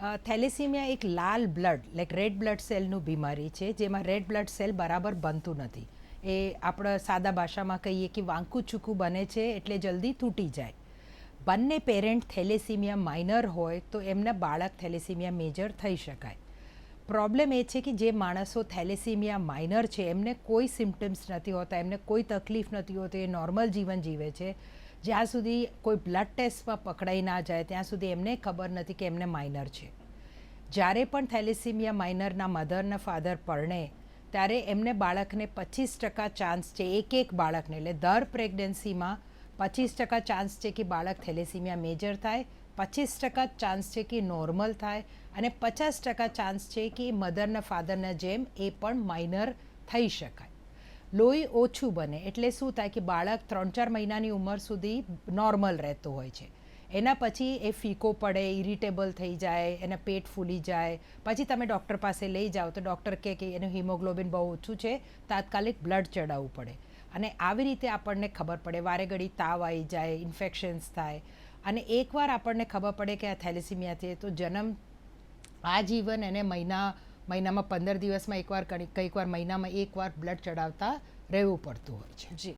Thalassaemia એક લાલ blood like red blood સેલનું બીમારી છે, જેમાં રેડ બ્લડ સેલ બરાબર બનતું નથી. એ આપણે સાદા ભાષામાં કહીએ કે વાંકું ચૂકું બને છે એટલે જલ્દી તૂટી જાય. બંને પેરેન્ટ થેલેસીમિયા માઇનર હોય તો એમના બાળક થેલેસીમિયા મેજર થઈ શકાય. પ્રોબ્લેમ એ છે કે જે માણસો થેલેસીમિયા માઇનર છે એમને કોઈ સિમ્ટમ્સ નથી હોતા, એમને કોઈ તકલીફ નથી હોતી, એ નોર્મલ જીવન જીવે છે. જ્યાં સુધી કોઈ બ્લડ ટેસ્ટમાં પકડાઈ ના જાય ત્યાં સુધી એમને ખબર નથી કે એમને માઇનર છે. જ્યારે પણ થેલેસીમિયા માઇનરના મધરના ફાધર પરણે ત્યારે એમને બાળકને 25% ચાન્સ છે, એક બાળકને, એટલે દર પ્રેગ્નન્સીમાં 25% ચાન્સ છે કે બાળક થેલેસીમિયા મેજર થાય, 25% ચાન્સ છે કે નોર્મલ થાય અને 50% ચાન્સ છે કે મધરના ફાધરના જેમ એ પણ માઇનર થઈ શકાય. લોહી ઓછું બને એટલે શું થાય કે બાળક 3-4 મહિનાની ઉંમર સુધી નોર્મલ રહેતું હોય છે. એના પછી એ ફીકો પડે, ઇરિટેબલ થઈ જાય, એના પેટ ફૂલી જાય, પછી તમે ડૉક્ટર પાસે લઈ જાઓ તો ડૉક્ટર કહે કે એનું હિમોગ્લોબિન બહુ ઓછું છે, તાત્કાલિક બ્લડ ચડાવવું પડે. અને આવી રીતે આપણને ખબર પડે, વારે ઘડી તાવ આવી જાય, ઇન્ફેક્શન્સ થાય અને એકવાર આપણને ખબર પડે કે આ થેલેસીમિયા છે તો આજીવન એને મહિનામાં 15 દિવસમાં એકવાર, કંઈક વાર મહિનામાં એકવાર બ્લડ ચડાવતા રહેવું પડતું હોય છે. જી.